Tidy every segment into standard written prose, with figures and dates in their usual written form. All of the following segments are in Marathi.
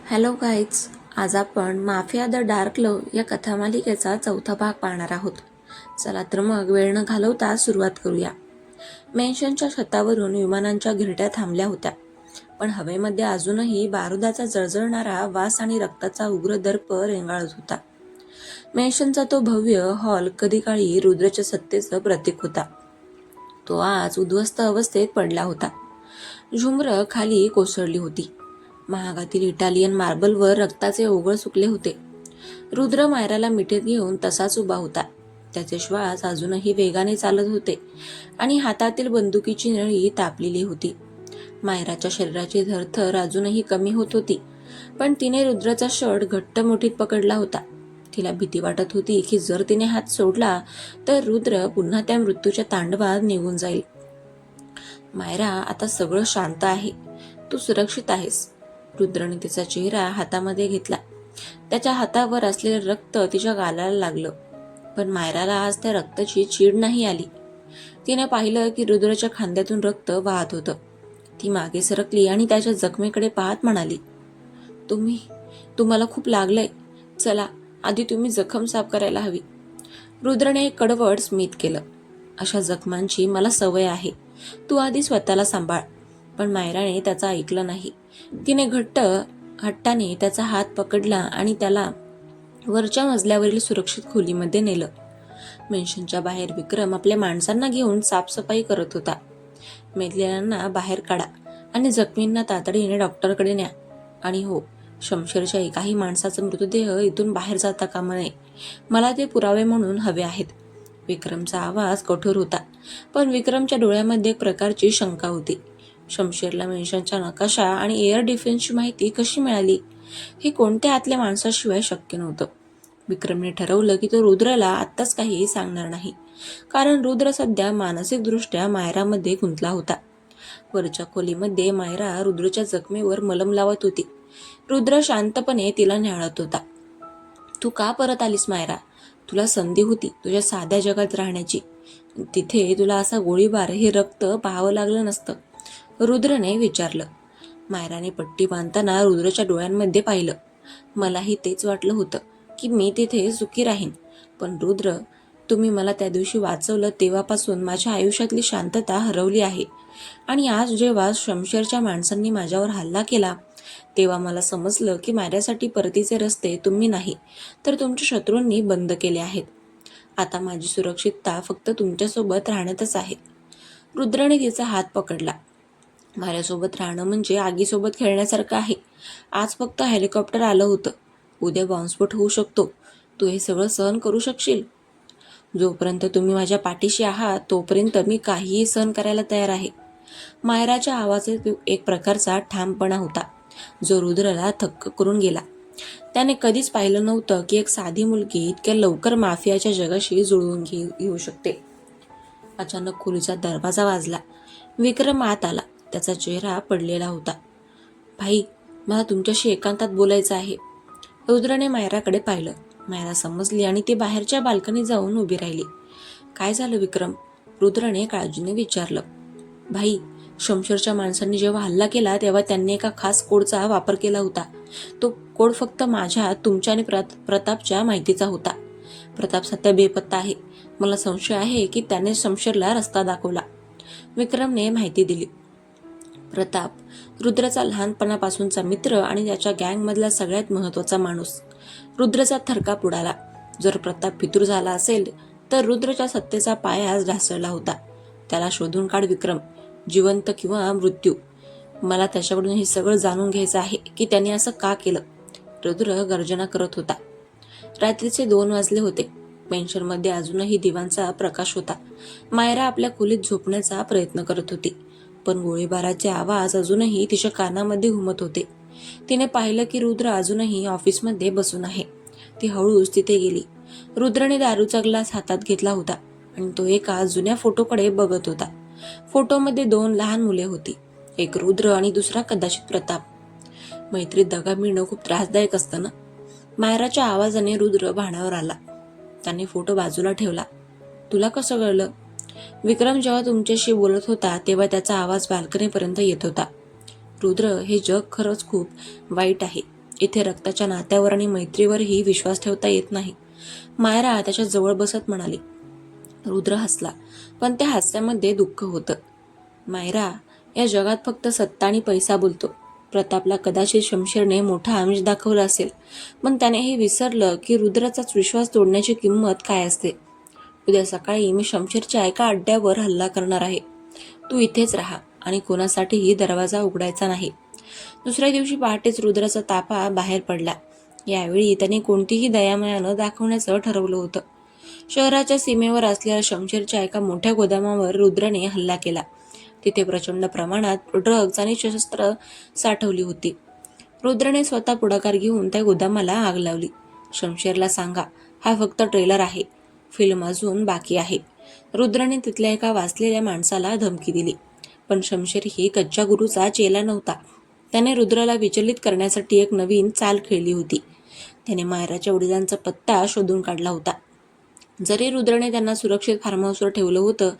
हॅलो गाईज, आज आपण माफिया द डार्क लव या कथामालिकेचा चौथा भाग पाहणार आहोत. चला तर मग वेळ न घालवता सुरुवात करूया. मेन्शनच्या छतावरून विमानांच्या घिरट्या थांबल्या होत्या, पण हवेमध्ये अजूनही बारुदाचा जळजळणारा वास आणि रक्ताचा उग्र दर्प रेंगाळत होता. मेन्शनचा तो भव्य हॉल कधी काळी रुद्रच्या सत्तेचं प्रतीक होता. तो आज उद्ध्वस्त अवस्थेत पडला होता. झुमरं खाली कोसळली होती. महागातील इटालियन मार्बलवर रक्ताचे ओघळ सुकले होते. रुद्र मायराला मिठीत घेऊन तसाच उभा होता. त्याचे श्वास अजूनही वेगाने चालत होते आणि हातातील बंदुकीची नळी तापलेली होती. मायराच्या शरीराची धरधर अजूनही कमी होत होती, पण तिने रुद्राचा शर्ट घट्ट मुठीत पकडला होता. तिला भीती वाटत होती की जर तिने हात सोडला तर रुद्र पुन्हा त्या मृत्यूच्या तांडवात निघून जाईल. मायरा, आता सगळं शांत आहे. तू सुरक्षित आहेस. रुद्रने तिचा चेहरा हातामध्ये घेतला. त्याच्या हातावर असलेलं रक्त तिच्या गालाला लागलं, पण मायराला आज त्या रक्ताची चीड नाही आली. तिने पाहिलं की रुद्रच्या खांद्यातून रक्त वाहत होतं. ती मागे सरकली आणि त्याच्या जखमेकडे पाहत म्हणाली, तुम्हाला खूप लागलंय. चला, आधी तुम्ही जखम साफ करायला हवी. रुद्रने एक कडवट स्मित केलं. अशा जखमांची मला सवय आहे. तू आधी स्वतःला सांभाळ. पण मायराने त्याचं ऐकलं नाही. तिने हट्टाने त्याचा हात पकडला आणि त्याला वरच्या मजल्यावरील सुरक्षित खोलीमध्ये नेलं. मेन्शनच्या बाहेर विक्रम आपल्या माणसांना घेऊन साफसफाई करत होता. मेलेल्यांना बाहेर काढा आणि जखमींना तातडीने डॉक्टरकडे न्या. आणि हो, शमशेरच्या एकाही माणसाचा मृतदेह इथून बाहेर जाता कामा नये. मला ते पुरावे म्हणून हवे आहेत. विक्रमचा आवाज कठोर होता, पण विक्रमच्या डोळ्यामध्ये एक प्रकारची शंका होती. शमशेरला मेन्शनच्या नकाशा आणि एअर डिफेन्सची माहिती कशी मिळाली? हे कोणत्या आतल्या माणसाशिवाय शक्य नव्हतं. विक्रमने ठरवलं की तो रुद्रला आत्ताच काही सांगणार नाही, कारण रुद्र सध्या मानसिकदृष्ट्या मायरामध्ये गुंतला होता. वरच्या खोलीमध्ये मायरा रुद्रच्या जखमेवर मलम लावत होती. रुद्र शांतपणे तिला न्याहाळत होता. तू का परत आलीस मायरा? तुला संधी होती तुझ्या साध्या जगात राहण्याची. तिथे तुला असा गोळीबार, हे रक्त पाहावं लागलं नसतं. रुद्रने विचारलं. मायराने पट्टी बांधताना रुद्रच्या डोळ्यांमध्ये पाहिलं. मलाही तेच वाटलं होतं की मी तिथे सुखी राहीन. पण रुद्र, तुम्ही मला त्या दिवशी वाचवलं तेव्हापासून माझ्या आयुष्यातली शांतता हरवली आहे. आणि आज जेव्हा शमशेरच्या माणसांनी माझ्यावर हल्ला केला तेव्हा मला समजलं की माझ्यासाठी परतीचे रस्ते तुम्ही नाही, तर तुमच्या शत्रूंनी बंद केले आहेत. आता माझी सुरक्षितता फक्त तुमच्यासोबत राहण्यातच आहे. रुद्रने तिचा हात पकडला. माझ्यासोबत राहणं म्हणजे आगीसोबत खेळण्यासारखं आहे. आज फक्त हेलिकॉप्टर आलं होतं. उद्या बॉम्बस्फोट होऊ शकतो. तू हे सगळं सहन करू शकशील? जोपर्यंत तुम्ही माझ्या पाठीशी आहात तोपर्यंत मी काहीही सहन करायला तयार आहे. मायराच्या आवाजात एक प्रकारचा ठामपणा होता, जो रुद्रला थक्क करून गेला. त्याने कधीच पाहिलं नव्हतं की एक साधी मुलगी इतक्या लवकर माफियाच्या जगाशी जुळवून घेऊ शकते. अचानक खोलीचा दरवाजा वाजला. विक्रम आत आला. त्याचा चेहरा पडलेला होता. भाई, मला तुमच्याशी एकांतात बोलायचं आहे. रुद्रने मायराकडे पाहिलं. मायरा समजली आणि ती बाहेरच्या बाल्कनीत जाऊन उभी राहिली. काय झालं विक्रम? रुद्रने काळजीने विचारलं. भाई, शमशेरच्या माणसांनी जेव्हा हल्ला केला तेव्हा त्यांनी एका खास कोडचा वापर केला होता. तो कोड फक्त माझ्या, तुमच्या आणि प्रतापच्या माहितीचा होता. प्रताप सध्या बेपत्ता आहे. मला संशय आहे की त्याने शमशेरला रस्ता दाखवला. विक्रमने माहिती दिली. प्रताप, रुद्रचा लहानपणापासूनचा मित्र आणि त्याच्या गँगमधला सगळ्यात महत्त्वाचा माणूस. रुद्रचा थरकाप उडाला. जर प्रताप फितूर झाला असेल तर रुद्रच्या सत्तेचा पायाच ढासळला होता. त्याला शोधून काढ विक्रम, जिवंत किंवा मृत्यू. मला त्याच्याकडून हे सगळं जाणून घ्यायचं आहे की त्याने असं का केलं. रुद्र गर्जना करत होता. रात्रीचे 2 वाजले होते. पेन्शनमध्ये अजूनही दिवांचा प्रकाश होता. मायरा आपल्या खोलीत झोपण्याचा प्रयत्न करत होती, पण गोळीबाराचे आवाज अजूनही तिच्या कानामध्ये घुमत होते. तिने पाहिलं की रुद्र अजूनही ऑफिसमध्ये बसून आहे. ती हळूच तिथे गेली. रुद्रने दारूचा ग्लास हातात घेतला होता आणि तो एका जुन्या फोटोकडे बघत होता. फोटोमध्ये 2 लहान मुले होती. एक रुद्र आणि दुसरा कदाचित प्रताप. मैत्रीत दगा मिळणं खूप त्रासदायक असतं ना? मायराच्या आवाजाने रुद्र भानावर आला. त्याने फोटो बाजूला ठेवला. तुला कसं कळलं? विक्रम जेव्हा तुमच्याशी बोलत होता तेव्हा त्याचा आवाज बाल्कनीपर्यंत येत होता. रुद्र, हे जग खरंच खूप वाईट आहे. इथे रक्ताच्या नात्यावर आणि मैत्रीवरही विश्वास ठेवता येत नाही. मायरा त्याच्या जवळ बसत म्हणाली. रुद्र हसला, पण त्या हास्यामध्ये दुःख होतं. मायरा, या जगात फक्त सत्ता आणि पैसा बोलतो. प्रतापला कदाचित शमशेरने मोठा आमिष दाखवला असेल, पण त्याने हे विसरलं की रुद्राचाच विश्वास तोडण्याची किंमत काय असते. उद्या सकाळी मी शमशेरच्या एका अड्ड्यावर हल्ला करणार आहे. तू इथेच राहा आणि कोणासाठीही दरवाजा उघडायचा नाही. दुसऱ्या दिवशी पहाटेच रुद्राचा ताफा बाहेर पडला. यावेळी त्याने कोणतीही दयामाया न दाखवण्याचं ठरवलं होतं. शहराच्या सीमेवर असलेल्या शमशेरच्या एका मोठ्या गोदामावर रुद्राने हल्ला केला. तिथे प्रचंड प्रमाणात ड्रग्ज आणि शस्त्र साठवली होती. रुद्राने स्वतः पुढाकार घेऊन त्या गोदामाला आग लावली. शमशेरला सांगा, हा फक्त ट्रेलर आहे, फिल्म अजून बाकी आहे. रुद्राने तिथल्या एका वाचलेल्या माणसाला धमकी दिली. पण शमशेर ही कच्च्या गुरूचा चेला नव्हता. त्याने रुद्राला विचलित करण्यासाठी एक नवीन चाल खेळली होती. त्याने मायराच्या वडिलांचा पत्ता शोधून काढला होता. जरी रुद्राने त्यांना सुरक्षित फार्म हाऊसवर ठेवलं होतं,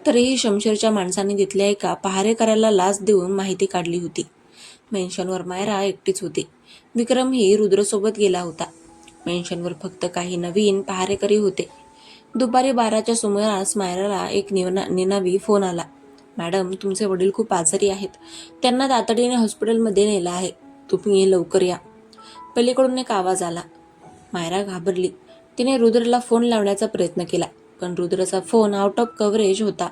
तरीही शमशेरच्या माणसांनी तिथल्या एका पहारेकऱ्याला लाच देऊन माहिती काढली होती. मेन्शनवर मायरा एकटीच होती. विक्रमही रुद्रसोबत गेला होता. मेन्शनवर फक्त काही नवीन पहारेकरी होते. दुपारी 12च्या सुमारास मायराला एक निनावी फोन आला. मॅडम, तुमचे वडील खूप आजारी आहेत. त्यांना तातडीने हॉस्पिटलमध्ये नेलं आहे. तुम्ही लवकर या. पलीकडून एक आवाज आला. मायरा घाबरली. तिने रुद्रला फोन लावण्याचा प्रयत्न केला, पण रुद्रचा फोन आउट ऑफ कव्हरेज होता.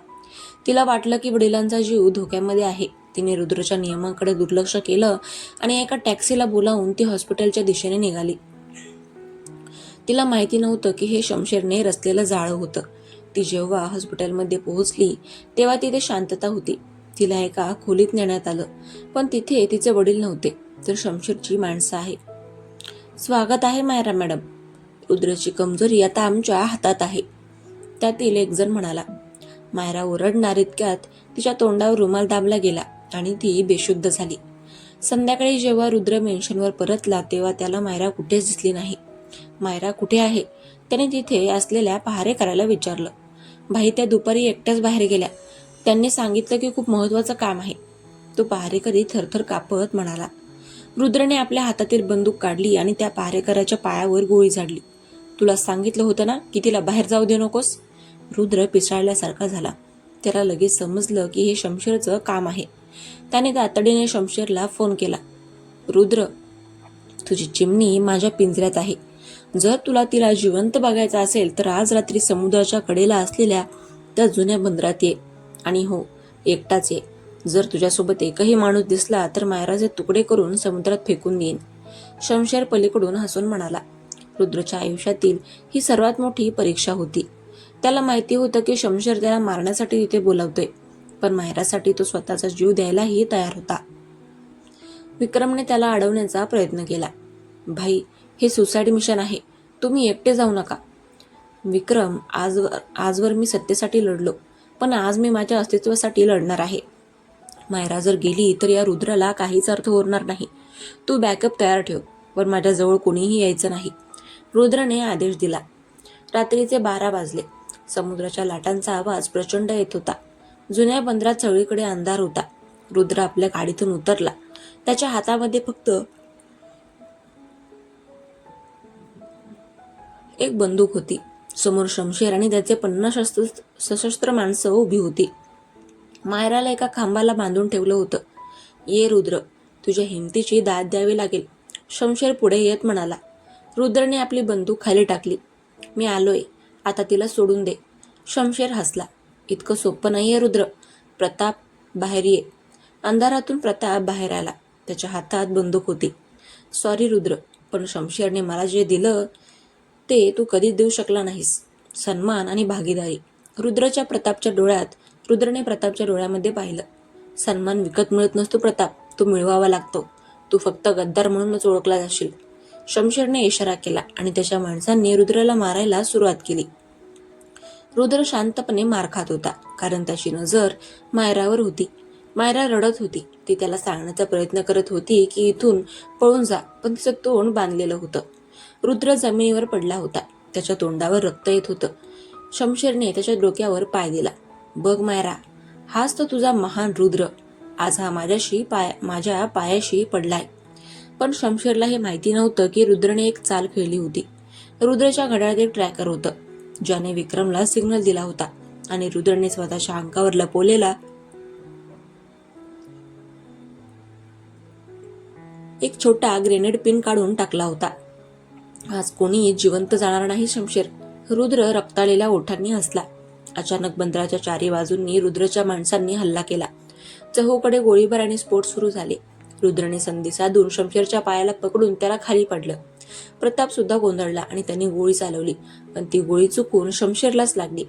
तिला वाटलं की वडिलांचा जीव धोक्यामध्ये आहे. तिने रुद्रच्या नियमांकडे दुर्लक्ष केलं आणि एका टॅक्सीला बोलावून ती हॉस्पिटलच्या दिशेने निघाली. तिला माहिती नव्हतं की हे शमशेरने रचलेलं जाळं होतं. ती जेव्हा हॉस्पिटलमध्ये पोहोचली तेव्हा तिथे शांतता होती. तिला एका खोलीत नेण्यात आलं, पण तिथे तिचे वडील नव्हते, तर शमशेरची माणसं आहे. स्वागत आहे मायरा मॅडम. रुद्रची कमजोरी आता आमच्या हातात आहे, त्यातील एक जण म्हणाला. मायरा ओरडणार इतक्यात तिच्या तोंडावर रुमाल दाबला गेला आणि ती बेशुद्ध झाली. संध्याकाळी जेव्हा रुद्र मेन्शनवर परतला तेव्हा त्याला मायरा कुठेच दिसली नाही. मायरा कुठे आहे? त्याने तिथे असलेल्या पहारेकऱ्याला विचारलं. भाई, त्या दुपारी एकट्याच बाहेर गेल्या. त्यांनी सांगितलं की खूप महत्वाचं काम आहे. तो पहारेकरी थरथर कापत म्हणाला. रुद्रने आपल्या हातातील बंदूक काढली आणि त्या पहारेकऱ्याच्या पायावर गोळी झाडली. तुला सांगितलं होतं ना की तिला बाहेर जाऊ दे नकोस. रुद्र पिसाळल्यासारखा झाला. त्याला लगेच समजलं की हे शमशेरचं काम आहे. त्याने तातडीने शमशेरला फोन केला. रुद्र, तुझी चिमणी माझ्या पिंजऱ्यात आहे. जर तुला तिला जिवंत बघायचं असेल तर आज रात्री समुद्राच्या कडेला असलेल्या त्या जुन्या बंदरात ये. आणि हो, एकटाच ये. जर तुझ्यासोबत एकही माणूस दिसला तर मायराचे तुकडे करून समुद्रात फेकून देईन. शमशेर पलीकडून हसून म्हणाला. रुद्रच्या आयुष्यातील ही सर्वात मोठी परीक्षा होती. त्याला माहिती होतं की शमशेर त्याला मारण्यासाठी तिथे बोलावतोय, पण मायरासाठी तो स्वतःचा जीव द्यायलाही तयार होता. विक्रमने त्याला अडवण्याचा प्रयत्न केला. भाई, हे सुसाईड मिशन आहे. तुम्ही एकटे जाऊ नका. विक्रम, आजवर मी सत्तेसाठी लढलो, पण आज मी माझ्या अस्तित्वासाठी लढणार आहे. मायरा जर गेली तर या रुद्राला काहीच अर्थ उरणार नाही. तू बॅकअप तयार ठेव, पण माझ्याजवळ कोणीही यायचं नाही. रुद्रने आदेश दिला. रात्रीचे 12 वाजले. समुद्राच्या लाटांचा आवाज प्रचंड येत होता. जुन्या बंदरात सगळीकडे अंधार होता. रुद्र आपल्या गाडीतून उतरला. त्याच्या हातामध्ये फक्त एक बंदूक होती. समोर शमशेर आणि त्याचे 50 सशस्त्र माणसं उभी होती. मायराला एका खांबाला बांधून ठेवलं होतं. ये रुद्र, तुझ्या हिमतीची दाद द्यावी लागेल. शमशेर पुढे येत म्हणाला. रुद्रने आपली बंदूक खाली टाकली. मी आलोय, आता तिला सोडून दे. शमशेर हसला. इतकं सोपं नाहीये रुद्र. प्रताप, बाहेर ये. अंधारातून प्रताप बाहेर आला. त्याच्या हातात बंदूक होती. सॉरी रुद्र, पण शमशेरने मला जे दिलं ते तू कधीच देऊ शकला नाहीस. सन्मान आणि भागीदारी. रुद्रने प्रतापच्या डोळ्यामध्ये पाहिलं. सन्मान विकत मिळत नसतो प्रताप, तो मिळवावा लागतो. तू फक्त गद्दार म्हणूनच ओळखला जाशील. शमशेरने इशारा केला आणि त्याच्या माणसांनी रुद्राला मारायला सुरुवात केली. रुद्र शांतपणे मार खात होता, कारण त्याची नजर मायरावर होती. मायरा रडत होती. ती त्याला सांगण्याचा प्रयत्न करत होती की इथून पळून जा, पण तिचं तोंड बांधलेलं होतं. रुद्र जमिनीवर पडला होता. त्याच्या तोंडावर रक्त येत होतं. शमशेरने त्याच्या डोक्यावर पाय दिला. बघ मायरा, हाच तर तुझा महान रुद्र. आज हा माझ्या पायाशी पडलाय. पण शमशेरला हे माहिती नव्हतं की रुद्रने एक चाल खेळली होती. रुद्रच्या घड्याळात एक ट्रॅकर होतं, ज्याने विक्रमला सिग्नल दिला होता आणि रुद्रने स्वतःच्या अंगावर लपवलेला एक छोटा ग्रेनेड पिन काढून टाकला होता. आज कोणी जिवंत जाणार नाही शमशेर, रुद्र रक्ताळलेल्या ओठांनी हसला. अचानक बंदराच्या चारी बाजूंनी रुद्रच्या माणसांनी हल्ला केला. चहूकडे गोळीबार आणि स्फोट सुरू झाले. रुद्रने संधी साधून शमशेरच्या पायाला पकडून त्याला खाली पाडलं. प्रताप सुद्धा गोंधळला आणि त्यांनी गोळी चालवली, पण ती गोळी चुकून शमशेरलाच लागली.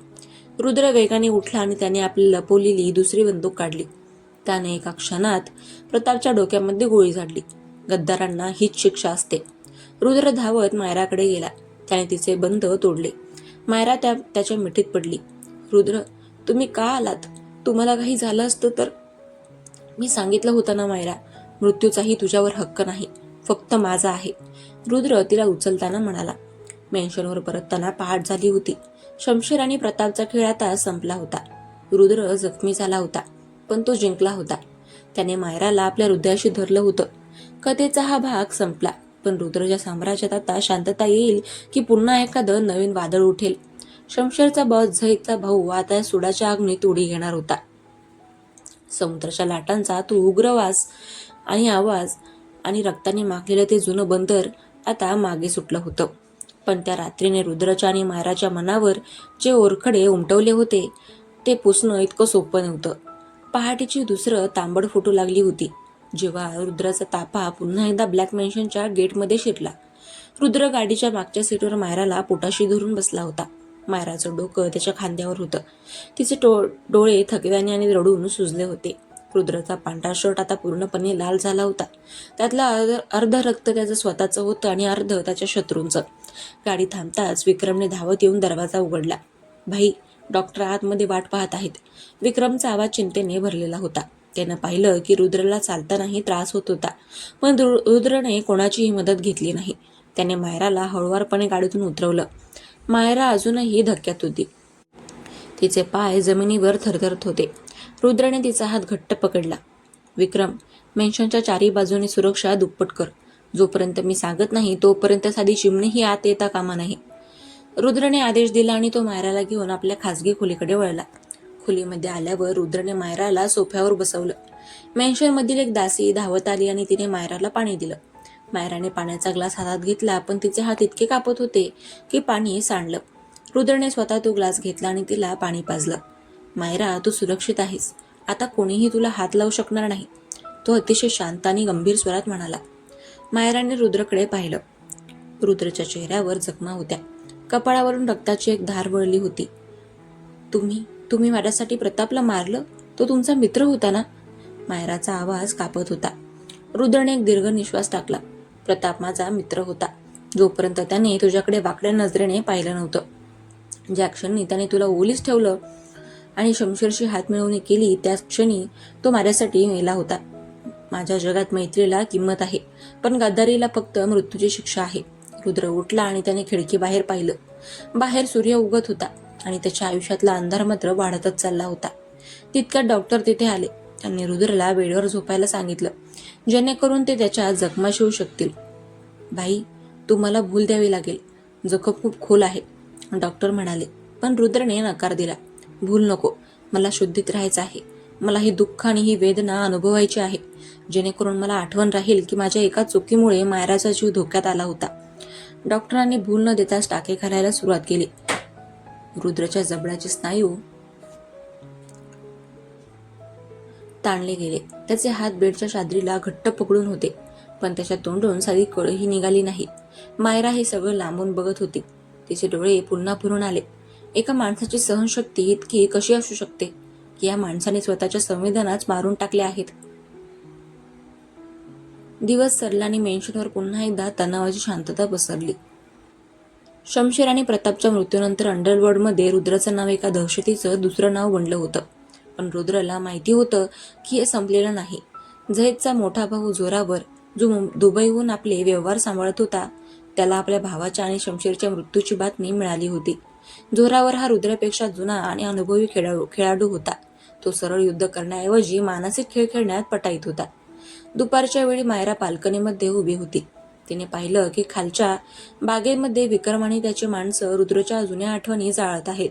रुद्र वेगाने उठला आणि त्याने आपली लपवलेली दुसरी बंदूक काढली. त्याने एका क्षणात प्रतापच्या डोक्यामध्ये गोळी झाडली. गद्दारांना हीच शिक्षा असते. रुद्र धावत मायराकडे गेला. त्याने तिचे बंध तोडले. मायरा त्याच्या मिठीत पडली. रुद्र, तुम्ही का आलात? तुम्हाला काही झालं असतं तर? मी सांगितलं होतं ना मायरा, मृत्यूचाही तुझ्यावर हक्क नाही, फक्त माझा आहे, रुद्र तिला उचलताना म्हणाला. मेन्शनवर परतताना पहाट झाली होती. शमशेर आणि प्रतापचा खेळ आता संपला होता. रुद्र जखमी झाला होता, पण तो जिंकला होता. त्याने मायराला आपल्या हृदयाशी धरलं होतं. कथेचा हा भाग संपला, पण रुद्रच्या साम्राज्यात आता शांतता येईल की पुन्हा एखादं नवीन वादळ उठेल? शमशेरचा बॉस झैदचा भाऊ आता सुडाच्या अग्नीत उडी घेणार होता. समुद्राच्या लाटांचा तो उग्र वास आणि आवाज आणि रक्ताने माखलेलं ते जुनं बंदर आता मागे सुटलं होतं. पण त्या रात्रीने रुद्रच्या आणि मायराच्या मनावर जे ओरखडे उमटवले होते ते पुसणं इतकं सोपं नव्हतं. पहाटेची दुसरं तांबड फुटू लागली होती, जेव्हा रुद्राचा ताफा पुन्हा एकदा ब्लॅक मॅन्शनच्या गेटमध्ये शिरला. रुद्र गाडीच्या मागच्या सीटवर मायराला पोटाशी धरून बसला होता. मायराचं डोकं त्याच्या खांद्यावर होतं. तिचे डोळे थकव्याने आणि रडून सुजले होते. रुद्रचा पांढरा शर्ट आता पूर्णपणे लाल झाला होता. त्यातला अर्ध रक्त त्याचं स्वतःचं होतं आणि अर्ध त्याच्या शत्रूंचं. गाडी थांबताच विक्रमने धावत येऊन दरवाजा उघडला. भाई, डॉक्टर आतमध्ये वाट पाहत आहेत. विक्रमचा आवाज चिंतेने भरलेला होता. त्यानं पाहिलं की रुद्रला चालतानाही त्रास होत होता, पण रुद्रने कोणाचीही मदत घेतली नाही. त्याने मायराला हळुवारपणे गाडीतून उतरवलं. मायरा अजूनही धक्क्यात होती. तिचे पाय जमिनीवर थरथरत होते. रुद्रने तिचा हात घट्ट पकडला. विक्रम, मेन्शनच्या चारी बाजूने सुरक्षा दुप्पट कर. जोपर्यंत मी सांगत नाही तोपर्यंत साधी चिमणीही आत येता कामा नाही. रुद्रने आदेश दिला आणि तो मायराला घेऊन आपल्या खासगी खोलीकडे वळला. खोलीमध्ये आल्यावर रुद्रने मायराला सोफ्यावर बसवलं. मेन्शनमधील एक दासी धावत आली आणि तिने मायराला पाणी दिलं. मायराने पाण्याचा ग्लास हातात घेतला, पण तिचे हात इतके कापत होते की पाणी सांडलं. रुद्रने स्वतः तो ग्लास घेतला आणि तिला पाणी पाजलं. मायरा, तू सुरक्षित आहेस. आता कोणीही तुला हात लावू शकणार नाही, तो अतिशय शांत आणि गंभीर स्वरात म्हणाला. मायराने रुद्रकडे पाहिलं. रुद्रच्या चेहऱ्यावर जखमा होत्या. कपाळावरून रक्ताची एक धार वळली होती. तुम्ही माझ्यासाठी प्रतापला मारलं? तो तुमचा मित्र होता ना? मायराचा आवाज कापत होता. रुद्रने एक दीर्घ निश्वास टाकला. प्रताप माझा मित्र होता, जोपर्यंत त्याने तुझ्याकडे वाकड्या नजरेने पाहिलं नव्हतं. ज्या क्षणी त्याने तुला ओलीस ठेवलं आणि शमशेरशी हात मिळवणी केली, त्याच क्षणी तो माझ्यासाठी मेला होता. माझ्या जगात मैत्रीला किंमत आहे, पण गद्दारीला फक्त मृत्यूची शिक्षा आहे. रुद्र उठला आणि त्याने खिडकी बाहेर पाहिलं. बाहेर सूर्य उगत होता आणि त्याच्या आयुष्यातला अंधार मात्र वाढतच चालला होता. तितक्यात डॉक्टर तिथे आले. त्यांनी रुद्रला बेडवर झोपायला सांगितलं, जेणेकरून ते त्याच्या जखमा शिवू शकतील. भाई, तुम्हाला भूल द्यावी लागेल. जखम खूप खोल आहे, डॉक्टर म्हणाले. पण रुद्रने नकार दिला. भूल नको, मला शुद्धीत राहायचं आहे. मला ही दुःख आणि ही वेदना अनुभवायची आहे, जेणेकरून मला आठवण राहील की माझ्या एका चुकीमुळे मायराचा जीव धोक्यात आला होता. डॉक्टरांनी भूल न देताच टाके घालायला सुरुवात केली. रुद्रच्या जबड्याचे स्नायू ताणले गेले. त्याचे हात बेडच्या चादरीला घट्ट पकडून होते, पण त्याच्या तोंडून साधी कळही निघाली नाही. मायरा हे सगळं लांबून बघत होती. तिचे डोळे पुन्हा भरून आले. एका माणसाची सहनशक्ती इतकी कशी असू शकते की या माणसाने स्वतःच्या संवेदनाच मारून टाकल्या आहेत. दिवस सरला आणि मेन्शनवर पुन्हा एकदा तणावाची शांतता पसरली. शमशेर आणि प्रतापच्या मृत्यूनंतर अंडरवर्ल्डमध्ये रुद्राचं नाव एका दहशतीचं दुसरं नाव बनलं होतं. पण रुद्रला माहिती होतं की हे संपलेलं नाही. झैदचा मोठा भाऊ जोरावर, जो दुबईहून आपले व्यवहार सांभाळत होता, त्याला आपल्या भावाच्या आणि शमशेरच्या मृत्यूची बातमी मिळाली होती. जोरावर हा रुद्रापेक्षा जुना आणि अनुभवी खेळाडू होता. तो सरळ युद्ध करण्याऐवजी मानसिक खेळ खेळण्यात पटाईत होता. दुपारच्या वेळी मायरा बाल्कनीमध्ये उभी होती. तिने पाहिलं की खालच्या बागेमध्ये विक्रम आणि त्याची माणसं रुद्रच्या जुन्या आठवणी जाळत आहेत.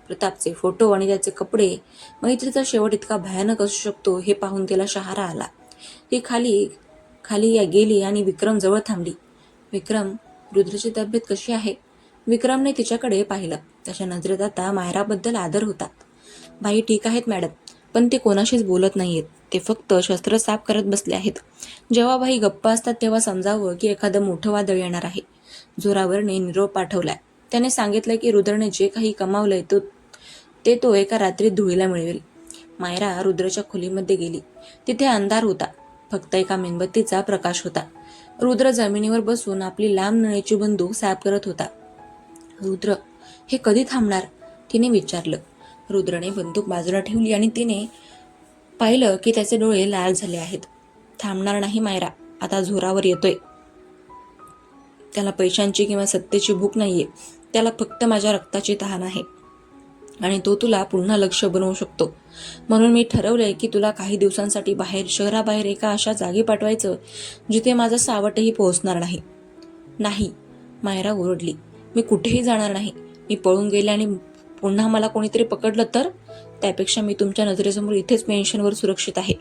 प्रतापचे फोटो आणि त्याचे कपडे. मैत्रीचा शेवट इतका भयानक असू शकतो हे पाहून तिला शहारा आला. ती खाली खाली गेली आणि विक्रम जवळ थांबली. विक्रम, रुद्रची तब्येत कशी आहे? विक्रमने तिच्याकडे पाहिलं. त्याच्या नजरेत आता मायराबद्दल आदर होता. बाई ठीक आहेत मॅडम, पण ते कोणाशीच बोलत नाहीयेत. ते फक्त शस्त्र साफ करत बसले आहेत. जेव्हा बाई गप्पा असतात तेव्हा समजावं की एखादं मोठं वादळ येणार आहे. जोरावरने निरोप पाठवलाय. त्याने सांगितलं की रुद्रने जे काही कमावलंय तो एका रात्रीत धुळीला मिळवेल. मायरा रुद्रच्या खोलीमध्ये गेली. तिथे अंधार होता. फक्त एका मेणबत्तीचा प्रकाश होता. रुद्र जमिनीवर बसून आपली लांब नळीची बंदूक साफ करत होता. रुद्र, हे कधी थांबणार? तिने विचारलं. रुद्रने बंदूक बाजूला ठेवली आणि तिने पाहिलं की त्याचे डोळे लाल झाले आहेत. थांबणार नाही मायरा, आता जोरावर येतोय. त्याला पैशांची किंवा सत्तेची भूक नाहीये. त्याला फक्त माझ्या रक्ताची तहान आहे आणि तो तुला पुन्हा लक्ष बनवू शकतो. म्हणून मी ठरवलंय की तुला काही दिवसांसाठी शहराबाहेर एका अशा जागी पाठवायचं जिथे माझं सावटही पोहोचणार नाही. नाही, मायरा ओरडली. मी कुठेही जाणार नाही. मी पळून गेले आणि पुन्हा मला कोणीतरी पकडलं तर? त्यापेक्षा मी तुमच्या नजरेसमोर इथेच पेन्शनवर सुरक्षित आहे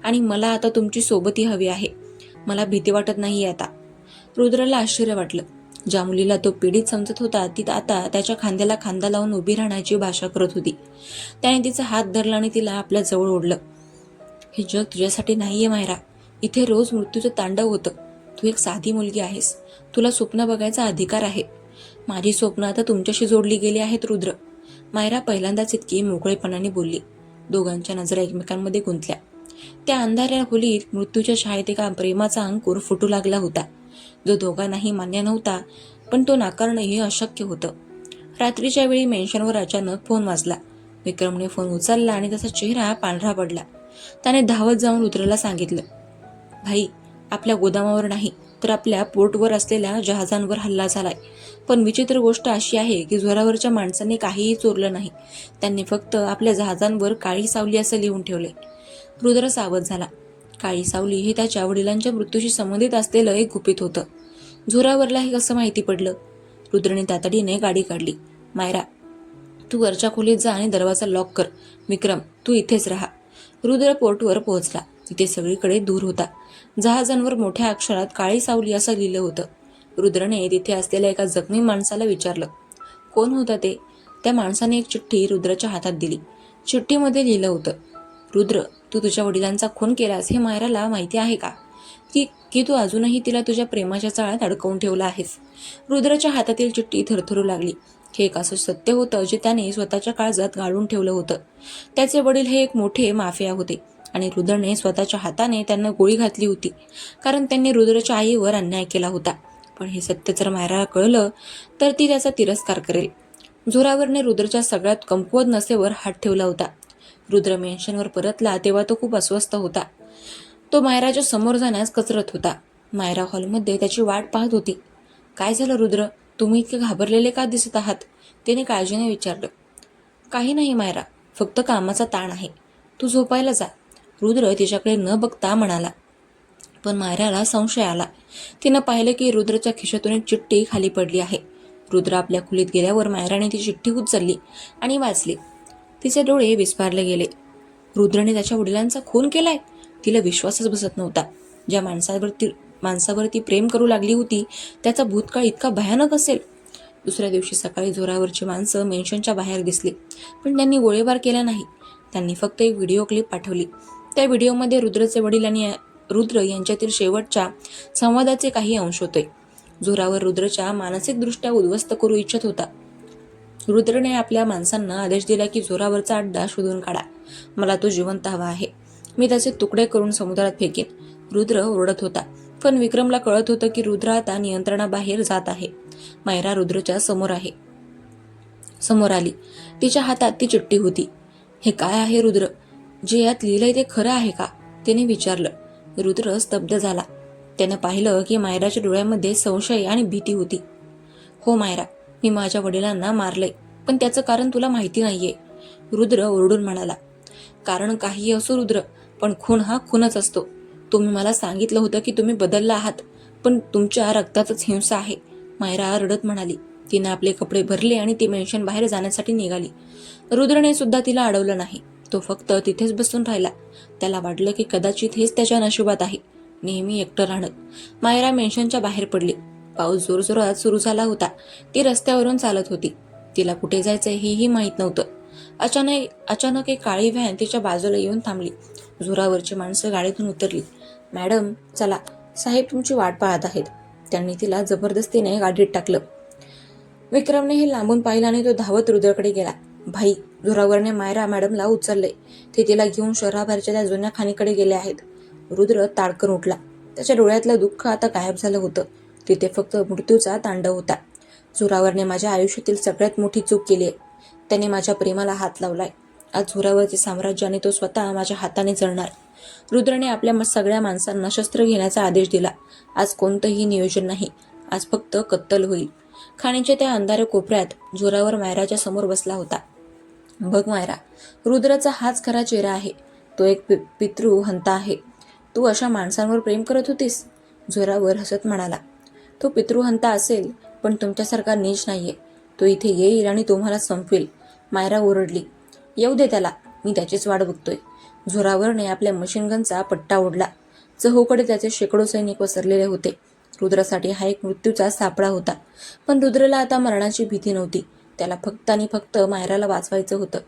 आणि मला आता तुमची सोबती हवी आहे. मला भीती वाटत नाहीये आता. रुद्रला आश्चर्य वाटलं. ज्या मुलीला तो पीडित समजत होता ती आता त्याच्या खांद्याला खांदा लावून उभी राहण्याची भाषा करत होती. त्याने तिचा हात धरला आणि तिला आपल्या जवळ ओढलं. हे जग तुझ्यासाठी नाहीये मायरा. इथे रोज मृत्यूचं तांडव होतं. तू एक साधी मुलगी आहेस. तुला स्वप्न बघायचा अधिकार आहे. माझी स्वप्न आता तुमच्याशी जोडली गेली आहेत रुद्र. मायरा पहिल्यांदाच इतकी मोकळेपणाने बोलली. दोघांच्या नजरा एकमेकांमध्ये गुंतल्या. त्या अंधाऱ्या खोलीत मृत्यूच्या छायेत एका प्रेमाचा अंकुर फुटू लागला होता, जो दोघांनाही मान्य नव्हता, पण तो नाकारणंही अशक्य होतं. रात्रीच्या वेळी मेन्शनवर अचानक फोन वाजला. विक्रमने फोन उचलला आणि त्याचा चेहरा पांढरा पडला. त्याने धावत जाऊन रुद्रला सांगितलं, भाई, आपल्या गोदामावर नाही तर आपल्या पोर्टवर असलेल्या जहाजांवर हल्ला झालाय. पण विचित्र गोष्ट अशी आहे की जोरावरच्या माणसांनी काहीही चोरलं नाही. त्यांनी फक्त आपल्या जहाजांवर काळी सावली असं लिहून ठेवले. रुद्र सावध झाला. काळी सावली हे त्याच्या वडिलांच्या मृत्यूशी संबंधित असलेलं एक गुपित होतं. जोरावरला हे कसं माहिती पडलं? रुद्रने तातडीने गाडी काढली. मायरा, तू वरच्या खोलीत जा आणि दरवाजा लॉक कर. विक्रम, तू इथेच राहा. रुद्र पोर्टवर पोहोचला. तिथे सगळीकडे धूर होता. जहाजांवर मोठ्या अक्षरात काळी सावली असं लिहिलं होतं. रुद्रने तिथे असलेल्या एका जखमी माणसाला विचारलं, कोण होतं ते? त्या माणसाने एक चिठ्ठी रुद्रच्या हातात दिली. चिठ्ठीमध्ये लिहिलं होतं, रुद्र, तू तुझ्या वडिलांचा खून केलास हे मायराला माहिती आहे का? की तू अजूनही तिला तुझ्या प्रेमाच्या जाळ्यात अडकवून ठेवला आहेस. रुद्रच्या हातातील चिठ्ठी थरथरू लागली. हे एक असं सत्य होतं जे त्याने स्वतःच्या काळजात गाळून ठेवलं होतं. त्याचे वडील हे एक मोठे माफिया होते आणि रुद्रने स्वतःच्या हाताने त्यांना गोळी घातली होती, कारण त्यांनी रुद्रच्या आईवर अन्याय केला होता. पण हे सत्य जर मायराला कळलं तर ती त्याचा तिरस्कार करेल. जोरावरने रुद्रच्या सगळ्यात कमकुवत नसेवर हात ठेवला होता. रुद्र मेन्शनवर परतला तेव्हा तो खूप अस्वस्थ होता. तो मायराच्या समोर जाण्यास कचरत होता. मायरा हॉलमध्ये त्याची वाट पाहत होती. काय झालं रुद्र? तुम्ही इतके घाबरलेले का दिसत आहात? तिने काळजीने विचारलं. काही नाही मायरा, फक्त कामाचा ताण आहे. तू झोपायला जा, रुद्र तिच्याकडे न बघता म्हणाला. पण मायराला संशय आला. तिनं पाहिलं की रुद्रच्या खिशातून एक चिठ्ठी खाली पडली आहे. रुद्र आपल्या खोलीत गेल्यावर मायराने ती चिठ्ठी उचलली आणि वाचली. तिचे डोळे विस्फारले गेले. रुद्रने त्याच्या वडिलांचा खून केलाय? तिला विश्वासच बसत नव्हता. ज्या माणसावरती प्रेम करू लागली होती त्याचा भूतकाळ इतका भयानक असेल. दुसऱ्या दिवशी सकाळी जोरावरची माणसं मेन्शनच्या बाहेर दिसली, पण त्यांनी गोळीबार केला नाही. त्यांनी फक्त एक व्हिडिओ क्लिप पाठवली. त्या व्हिडिओमध्ये रुद्रचे वडील आणि रुद्र यांच्यातील शेवटच्या संवादाचे काही अंश होते. जोरावर रुद्रच्या मानसिकदृष्ट्या उद्ध्वस्त करू इच्छित होता. रुद्रने आपल्या माणसांना आदेश दिला की जोरावरचा अड्डा शोधून काढा. मला तो जिवंत हवा आहे. मी त्याचे तुकडे करून समुद्रात फेकेन. रुद्र ओरडत होता, पण विक्रमला कळत होतं की रुद्र आता नियंत्रणाबाहेर जात आहे. मायरा रुद्रच्या समोर आली. तिच्या हातात ती चिठ्ठी होती. हे काय आहे रुद्र? जे यात लिहिलंय ते खरं आहे का? तिने विचारलं. रुद्र स्तब्ध झाला. त्यानं पाहिलं की मायराच्या डोळ्यामध्ये संशय आणि भीती होती. हो मायरा, मी माझ्या वडिलांना मारलंय, पण त्याचं कारण तुला माहिती नाहीये, रुद्र ओरडून म्हणाला. कारण काही असो रुद्र, पण खून हा खूनच असतो. तुम्ही मला सांगितलं होतं की तुम्ही बदलला आहात, पण तुमच्या रक्तातच हिंसा आहे, मायरा रडत म्हणाली. तिने आपले कपडे भरले आणि ती मेन्शन बाहेर जाण्यासाठी निघाली. रुद्रने सुद्धा तिला अडवलं नाही. तो फक्त तिथेच बसून राहिला. त्याला वाटलं की कदाचित हेच त्याच्या नशिबात आहे, नेहमी एकटं राहणं. मायरा मेन्शनच्या बाहेर पडली. पाऊस जोरजोरात सुरू झाला होता. ती रस्त्यावरून चालत होती. तिला कुठे जायचं हेही माहीत नव्हतं. अचानक एक काळी व्हॅन तिच्या बाजूला येऊन थांबली. जोरावरची माणसं गाडीतून उतरली. मॅडम चला, साहेब तुमची वाट पाहत आहेत. त्यांनी तिला जबरदस्तीने गाडीत टाकलं. विक्रमने हे लांबून पाहिलं आणि तो धावत रुद्रकडे गेला. भाई, जोरावरने मायरा मॅडमला उचलले. ते तिला घेऊन शहराबाहेरच्या त्या जुन्या खाणीकडे गेले आहेत. रुद्र ताडकन उठला. त्याच्या डोळ्यातलं दुःख आता गायब झालं होतं. तिथे फक्त मृत्यूचा तांडव होता. जोरावरने माझ्या आयुष्यातील सगळ्यात मोठी चूक केली आहे. त्याने माझ्या प्रेमाला हात लावलाय. आज जोरावरचे साम्राज्य आणि तो स्वतः माझ्या हाताने जळणार. रुद्रने आपल्या सगळ्या माणसांना शस्त्र घेण्याचा आदेश दिला. आज कोणतंही नियोजन नाही. आज फक्त कत्तल होईल. खाणीच्या त्या अंधाऱ्या कोपऱ्यात जोरावर मायराच्या समोर बसला होता. बघ मायरा, रुद्राचा हाच खरा चेहरा आहे. तो एक पितृहंता आहे. तू अशा माणसांवर प्रेम करत होतीस? जोरावर हसत म्हणाला. तो पितृहंता असेल, पण तुमच्यासारखा नीच नाहीये. तो इथे येईल आणि तुम्हाला संपवेल. मायरा ओरडली. येऊ दे त्याला, मी त्याचीच वाट बघतोय. जोरावरने आपल्या मशीनगनचा पट्टा ओढला. चहूकडे त्याचे शेकडो सैनिक पसरलेले होते. रुद्रासाठी हा एक मृत्यूचा सापळा होता. पण रुद्रला आता मरणाची भीती नव्हती. त्याला फक्त आणि फक्त मायराला वाचवायचं होतं.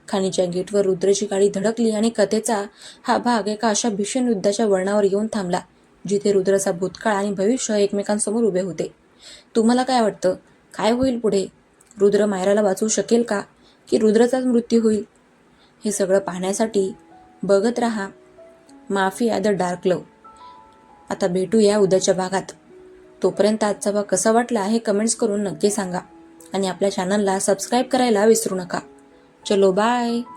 खाणीच्या गेटवर रुद्रची गाडी धडकली आणि कथेचा हा भाग एका अशा भीषण युद्धाच्या वळणावर येऊन थांबला, जिथे रुद्राचा भूतकाळ आणि भविष्य एकमेकांसमोर उभे होते. तुम्हाला काय वाटतं, काय होईल पुढे? रुद्र मायराला वाचवू शकेल का, की रुद्राचाच मृत्यू होईल? हे सगळं पाहण्यासाठी बघत राहा माफिया द डार्क लव्ह. आता भेटूया उद्याच्या भागात. तोपर्यंत आजचा भाग कसा वाटला हे कमेंट्स करून नक्की सांगा आणि आपल्या चॅनलला सबस्क्राईब करायला विसरू नका. चलो बाय.